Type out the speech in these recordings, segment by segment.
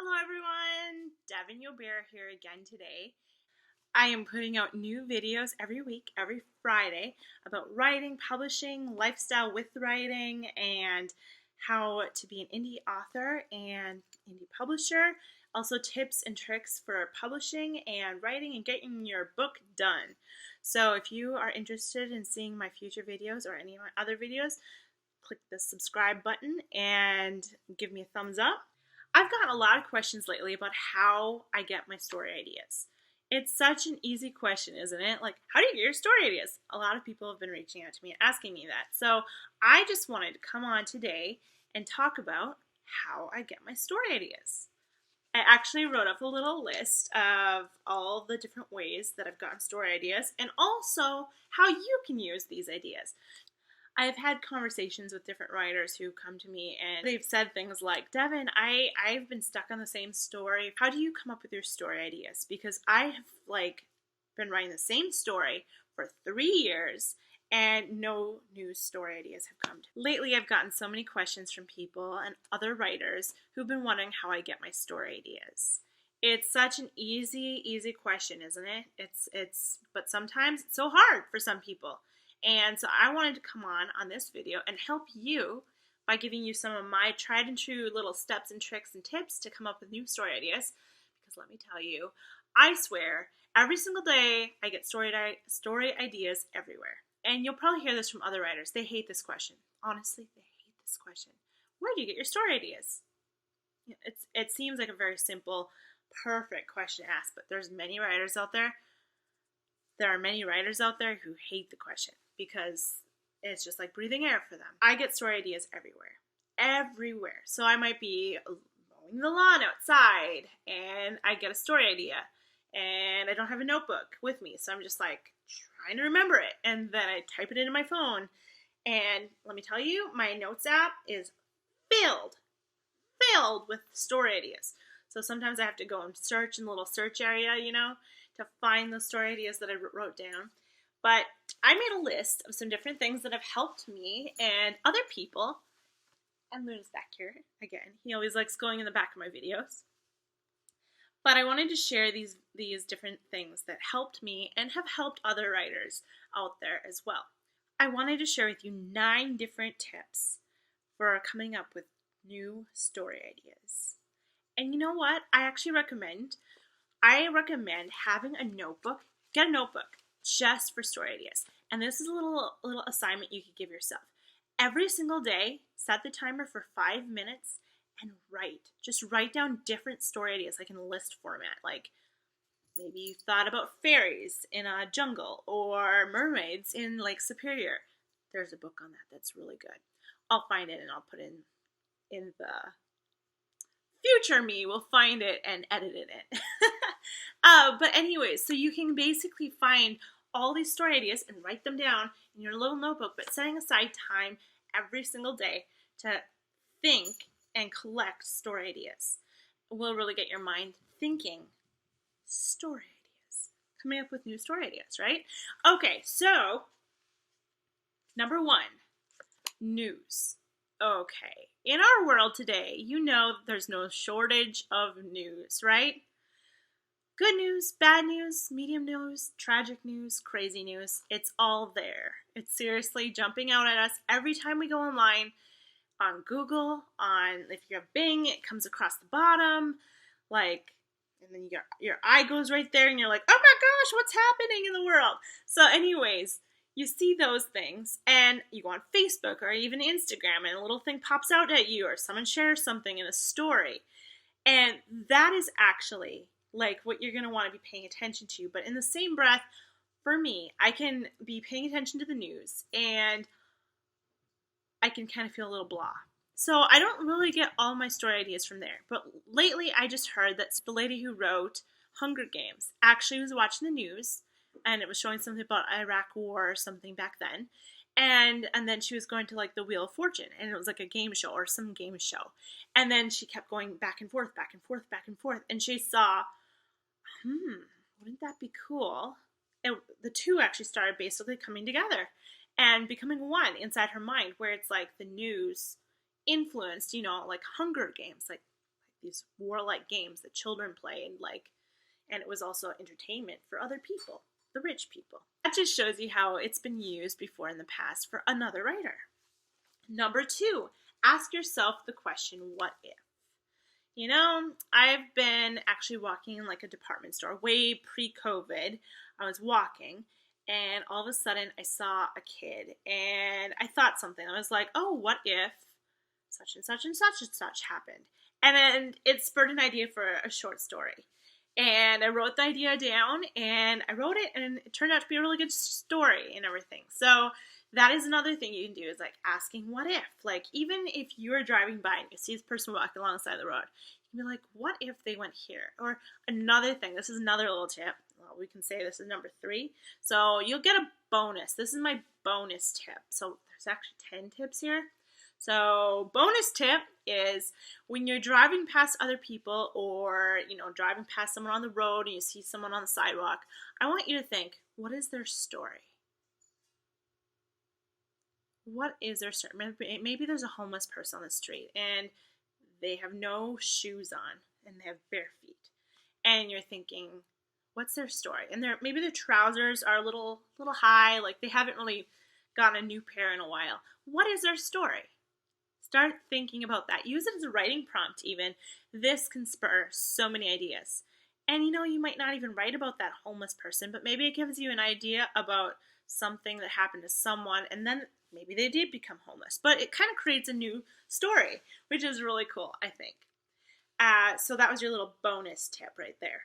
Hello everyone, Devin here again today. I am putting out new videos every week, every Friday, about writing, publishing, lifestyle with writing, and how to be an indie author and indie publisher. Also tips and tricks for publishing and writing and getting your book done. So if you are interested in seeing my future videos or any of my other videos, click the subscribe button and give me a thumbs up. I've gotten a lot of questions lately about how I get my story ideas. It's such an easy question, isn't it? Like, how do you get your story ideas? A lot of people have been reaching out to me and asking me that. So I just wanted to come on today and talk about how I get my story ideas. I actually wrote up a little list of all the different ways that I've gotten story ideas and also how you can use these ideas. I've had conversations with different writers who come to me and they've said things like, Devin, I've been stuck on the same story. How do you come up with your story ideas? Because I have been writing the same story for 3 years and no new story ideas have come to me. Lately, I've gotten so many questions from people and other writers who've been wondering how I get my story ideas. It's such an easy question, isn't it? But sometimes it's so hard for some people. And so I wanted to come on this video and help you by giving you some of my tried and true little steps and tricks and tips to come up with new story ideas. Because let me tell you, I swear, every single day I get story ideas everywhere. And you'll probably hear this from other writers. They hate this question. Honestly, they hate this question. Where do you get your story ideas? It seems like a very simple, perfect question to ask, but there's many writers out there. There are many writers out there who hate the question because it's just like breathing air for them. I get story ideas everywhere. So I might be mowing the lawn outside and I get a story idea and I don't have a notebook with me. So I'm just like trying to remember it. And then I type it into my phone. And let me tell you, my notes app is filled with story ideas. So sometimes I have to go and search in the little search area, to find the story ideas that I wrote down. But I made a list of some different things that have helped me and other people. And Luna's back here again. He always likes going in the back of my videos. But I wanted to share these different things that helped me and have helped other writers out there as well. I wanted to share with you 9 different tips for coming up with new story ideas. And you know what? I recommend having a notebook. Get a notebook just for story ideas. And this is a little assignment you could give yourself. Every single day, set the timer for 5 minutes and write. Just write down different story ideas, like in a list format. Like maybe you thought about fairies in a jungle or mermaids in Lake Superior. There's a book on that that's really good. I'll find it and I'll put in the future me will find it and edit it in. But anyways, so you can basically find all these story ideas and write them down in your little notebook, but setting aside time every single day to think and collect story ideas will really get your mind thinking story ideas, coming up with new story ideas, right? Okay, so number 1, news. Okay, in our world today, there's no shortage of news, right? Good news, bad news, medium news, tragic news, crazy news, it's all there. It's seriously jumping out at us every time we go online, on Google, if you have Bing, it comes across the bottom, and then your eye goes right there and you're like, oh my gosh, what's happening in the world? So anyways, you see those things and you go on Facebook or even Instagram and a little thing pops out at you or someone shares something in a story. And that is actually what you're going to want to be paying attention to. But in the same breath, for me, I can be paying attention to the news and I can kind of feel a little blah. So I don't really get all my story ideas from there. But lately I just heard that the lady who wrote Hunger Games actually was watching the news and it was showing something about Iraq War or something back then. And then she was going to the Wheel of Fortune, and it was like a game show or some game show. And then she kept going back and forth, and she saw, wouldn't that be cool? And the two actually started basically coming together and becoming one inside her mind, where it's like the news influenced, Hunger Games, like these warlike games that children play, and it was also entertainment for other people, the rich people. That just shows you how it's been used before in the past for another writer. Number 2, ask yourself the question, what if? You know, I've been actually walking in like a department store way pre-COVID. I was walking and all of a sudden I saw a kid and I thought something. I was like, oh, what if such and such and such and such happened? And then it spurred an idea for a short story. And I wrote the idea down and I wrote it and it turned out to be a really good story and everything. So that is another thing you can do, is like asking what if. Like, even if you're driving by and you see this person walking alongside the road, you can be like, what if they went here? Or another thing, this is another little tip. Well, we can say this is number 3. So you'll get a bonus. This is my bonus tip. So there's actually 10 tips here. So bonus tip is when you're driving past other people, or, you know, driving past someone on the road and you see someone on the sidewalk, I want you to think, what is their story? What is their story? Maybe there's a homeless person on the street and they have no shoes on and they have bare feet. And you're thinking, what's their story? And maybe their trousers are a little high, like they haven't really gotten a new pair in a while. What is their story? Start thinking about that. Use it as a writing prompt even. This can spur so many ideas. And you know, you might not even write about that homeless person, but maybe it gives you an idea about something that happened to someone, and then maybe they did become homeless. But it kind of creates a new story, which is really cool, I think. So that was your little bonus tip right there.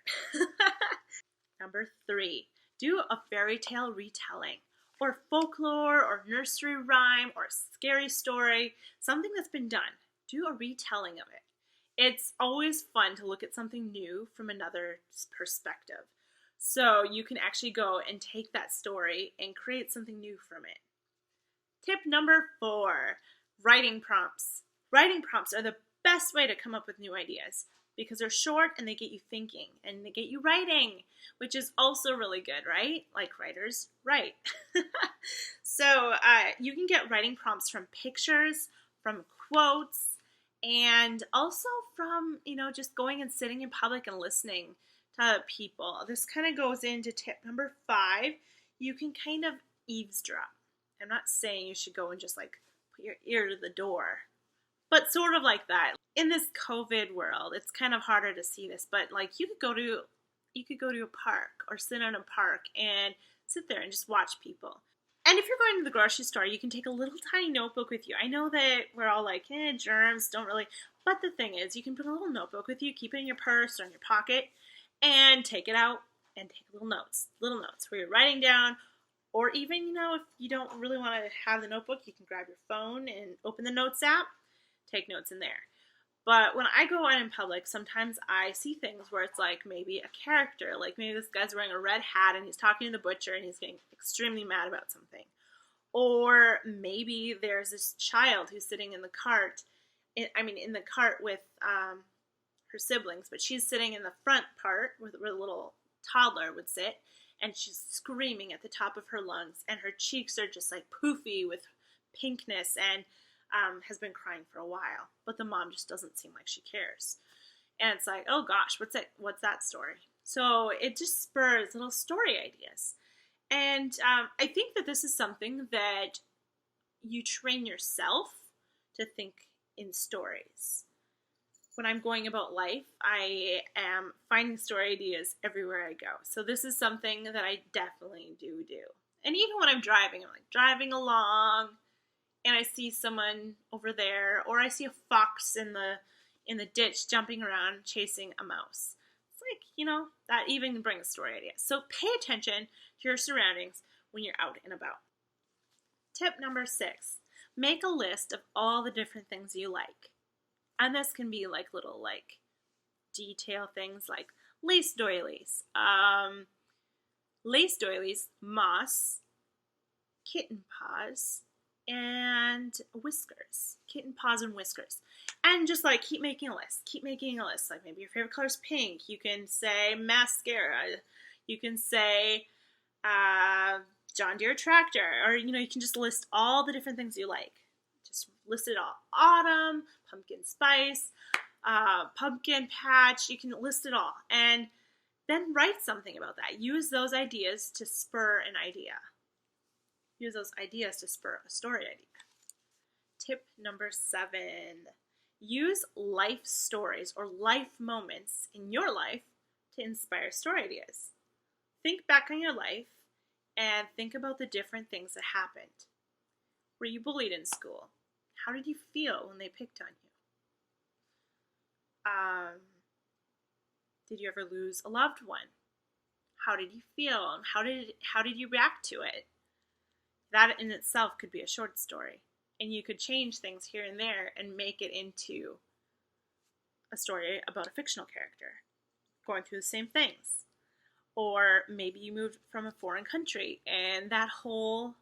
Number 3, do a fairy tale retelling, or folklore, or nursery rhyme, or scary story, something that's been done. Do a retelling of it. It's always fun to look at something new from another perspective. So you can actually go and take that story and create something new from it. Tip number 4, writing prompts. Writing prompts are the best way to come up with new ideas because they're short and they get you thinking and they get you writing, which is also really good, right? Like writers write. So you can get writing prompts from pictures, from quotes, and also from, you know, just going and sitting in public and listening to people. This kind of goes into tip number 5. You can kind of eavesdrop. I'm not saying you should go and just like put your ear to the door, but sort of like that. In this COVID world, it's kind of harder to see this, but like you could go to a park or sit in a park and sit there and just watch people. And if you're going to the grocery store, you can take a little tiny notebook with you. I know that we're all like, germs don't really, but the thing is, you can put a little notebook with you, keep it in your purse or in your pocket, and take it out and take little notes where you're writing down. Or even, you know, if you don't really want to have the notebook, you can grab your phone and open the notes app, take notes in there. But when I go out in public, sometimes I see things where it's like maybe a character, like maybe this guy's wearing a red hat and he's talking to the butcher and he's getting extremely mad about something. Or maybe there's this child who's sitting in the cart, in the cart with her siblings, but she's sitting in the front part where the little toddler would sit, and she's screaming at the top of her lungs, and her cheeks are just like poofy with pinkness, and has been crying for a while, but the mom just doesn't seem like she cares. And it's like, oh gosh, what's that story? So it just spurs little story ideas. And I think that this is something that you train yourself to think in stories. When I'm going about life, I am finding story ideas everywhere I go. So this is something that I definitely do. And even when I'm driving, I'm like driving along and I see someone over there, or I see a fox in the ditch jumping around chasing a mouse. It's like, you know, that even brings story ideas. So pay attention to your surroundings when you're out and about. Tip number 6, make a list of all the different things you like. And this can be like little like detail things like lace doilies, moss, kitten paws, and whiskers. Kitten paws and whiskers. And just like keep making a list. Like maybe your favorite color is pink. You can say mascara. You can say John Deere tractor. Or, you know, you can just list all the different things you like. Just list it all. Autumn, pumpkin spice, pumpkin patch, you can list it all. And then write something about that. Use those ideas to spur an idea. Use those ideas to spur a story idea. Tip number 7. Use life stories or life moments in your life to inspire story ideas. Think back on your life and think about the different things that happened. Were you bullied in school? How did you feel when they picked on you? Did you ever lose a loved one? How did you feel? And how did you react to it? That in itself could be a short story. And you could change things here and there and make it into a story about a fictional character going through the same things. Or maybe you moved from a foreign country and that whole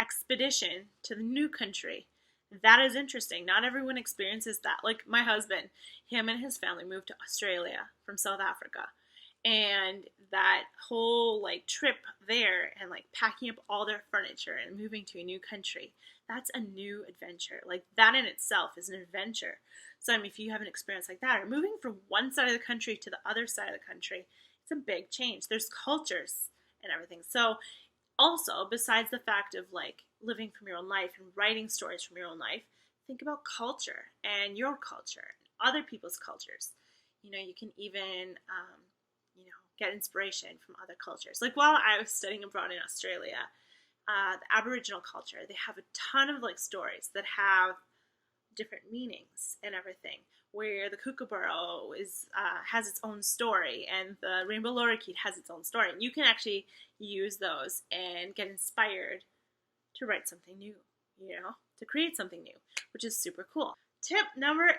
expedition to the new country. That is interesting. Not everyone experiences that. Like my husband, him and his family moved to Australia from South Africa. And that whole like trip there and like packing up all their furniture and moving to a new country, that's a new adventure. Like that in itself is an adventure. So I mean, if you have an experience like that, or moving from one side of the country to the other side of the country, it's a big change. There's cultures and everything. So also, besides the fact of like living from your own life and writing stories from your own life, think about culture and your culture and other people's cultures. You know, you can even get inspiration from other cultures. Like while I was studying abroad in Australia, the Aboriginal culture, they have a ton of like stories that have different meanings and everything. Where the kookaburra has its own story, and the rainbow lorikeet has its own story. And you can actually use those and get inspired to write something new, to create something new, which is super cool. Tip number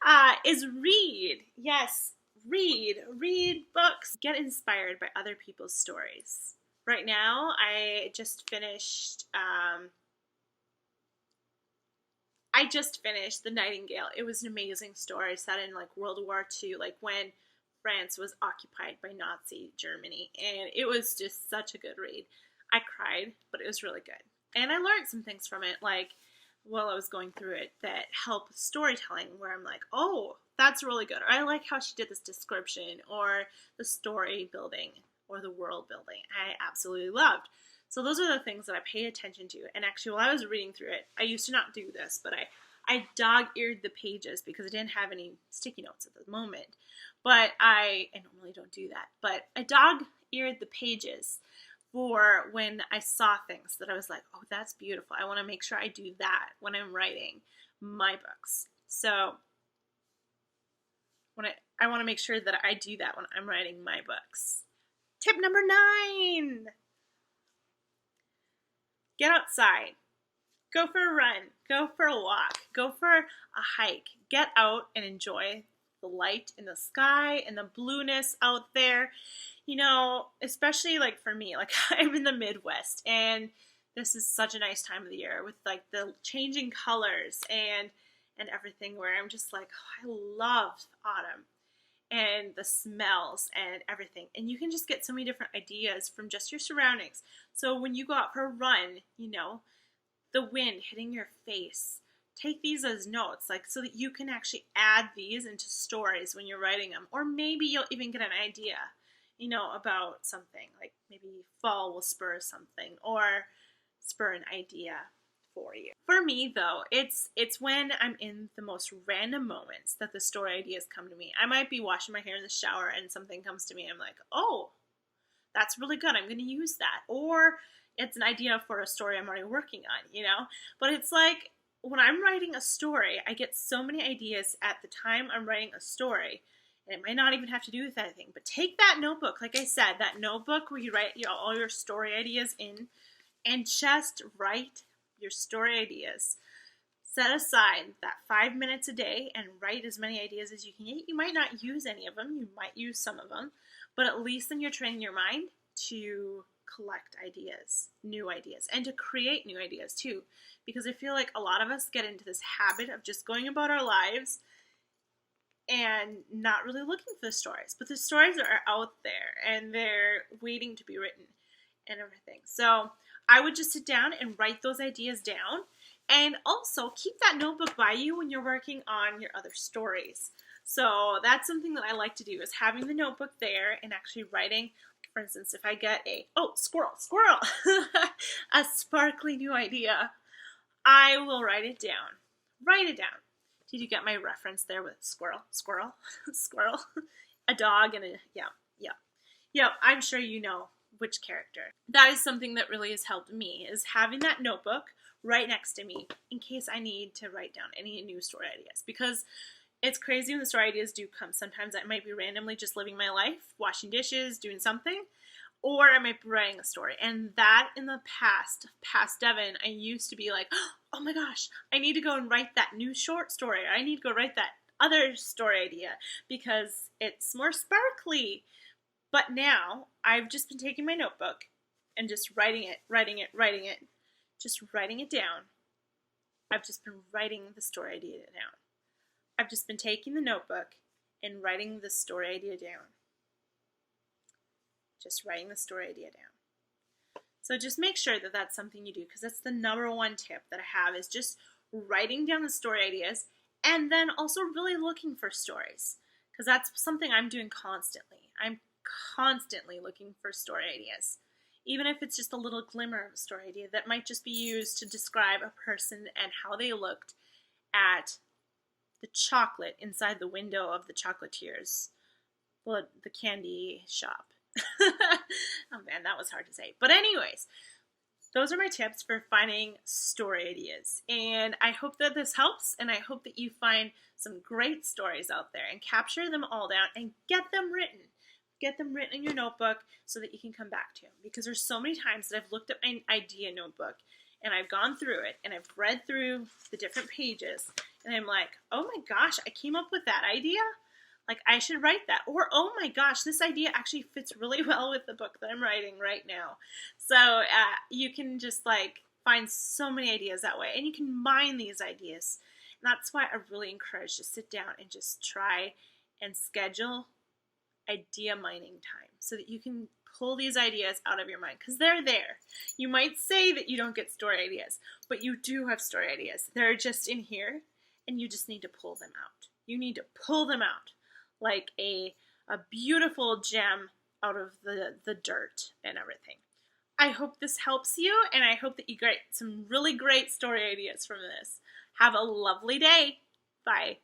8 is read. Yes, read books. Get inspired by other people's stories. Right now, I just finished The Nightingale. It was an amazing story set in like World War II, like when France was occupied by Nazi Germany. And it was just such a good read. I cried, but it was really good. And I learned some things from it, like while I was going through it, that help storytelling, where I'm like, oh, that's really good. Or I like how she did this description, or the story building, or the world building. I absolutely loved. So those are the things that I pay attention to. And actually, while I was reading through it, I used to not do this, but I dog-eared the pages because I didn't have any sticky notes at the moment. But I normally don't do that. But I dog-eared the pages for when I saw things that I was like, oh, that's beautiful. I want to make sure I do that when I'm writing my books. So I want to make sure that I do that when I'm writing my books. Tip number 9. Get outside. Go for a run. Go for a walk. Go for a hike. Get out and enjoy the light in the sky and the blueness out there. Especially like for me, like I'm in the Midwest, and this is such a nice time of the year with like the changing colors and everything, where I'm just like, oh, I love autumn and the smells and everything. And you can just get so many different ideas from just your surroundings. So when you go out for a run, the wind hitting your face, take these as notes, like so that you can actually add these into stories when you're writing them. Or maybe you'll even get an idea, about something, like maybe fall will spur something or spur an idea for you. For me, though, it's when I'm in the most random moments that the story ideas come to me. I might be washing my hair in the shower and something comes to me. I'm like, oh, that's really good. I'm going to use that. Or it's an idea for a story I'm already working on, But it's like when I'm writing a story, I get so many ideas at the time I'm writing a story. And it might not even have to do with anything. But take that notebook, like I said, that notebook where you write all your story ideas in, and just write your story ideas. Set aside that 5 minutes a day and write as many ideas as you can get. You might not use any of them. You might use some of them. But at least then you're training your mind to collect ideas, new ideas, and to create new ideas too. Because I feel like a lot of us get into this habit of just going about our lives and not really looking for the stories. But the stories are out there and they're waiting to be written and everything. So I would just sit down and write those ideas down And also keep that notebook by you when you're working on your other stories. So that's something that I like to do, is having the notebook there and actually writing. For instance, if I get squirrel, a sparkly new idea, I will write it down. Write it down. Did you get my reference there with squirrel, squirrel, a dog and yeah, I'm sure you know which character. That is something that really has helped me, is having that notebook right next to me in case I need to write down any new story ideas, because it's crazy when the story ideas do come. Sometimes I might be randomly just living my life, washing dishes, doing something, or I might be writing a story. And that in the past Devin, I used to be like, oh my gosh, I need to go and write that new short story. I need to go write that other story idea because it's more sparkly. But now I've just been taking my notebook and just writing it, just writing it down. I've just been writing the story idea down. I've just been taking the notebook and writing the story idea down. Just writing the story idea down. So just make sure that that's something you do, because that's the number one tip that I have, is just writing down the story ideas and then also really looking for stories, because that's something I'm doing constantly. I'm constantly looking for story ideas. Even if it's just a little glimmer of a story idea that might just be used to describe a person and how they looked at the chocolate inside the window of the chocolatiers, the candy shop. Oh man, that was hard to say. But anyways, those are my tips for finding story ideas. And I hope that this helps, and I hope that you find some great stories out there and capture them all down and get them written. Get them written in your notebook so that you can come back to them. Because there's so many times that I've looked at my idea notebook and I've gone through it and I've read through the different pages and I'm like, oh my gosh, I came up with that idea? Like, I should write that. Or, oh my gosh, this idea actually fits really well with the book that I'm writing right now. So you can just like find so many ideas that way, and you can mine these ideas. And that's why I really encourage you to sit down and just try and schedule idea mining time so that you can pull these ideas out of your mind, because they're there. You might say that you don't get story ideas, but you do have story ideas. They're just in here, and you just need to pull them out. You need to pull them out like a beautiful gem out of the dirt and everything. I hope this helps you, and I hope that you get some really great story ideas from this. Have a lovely day. Bye.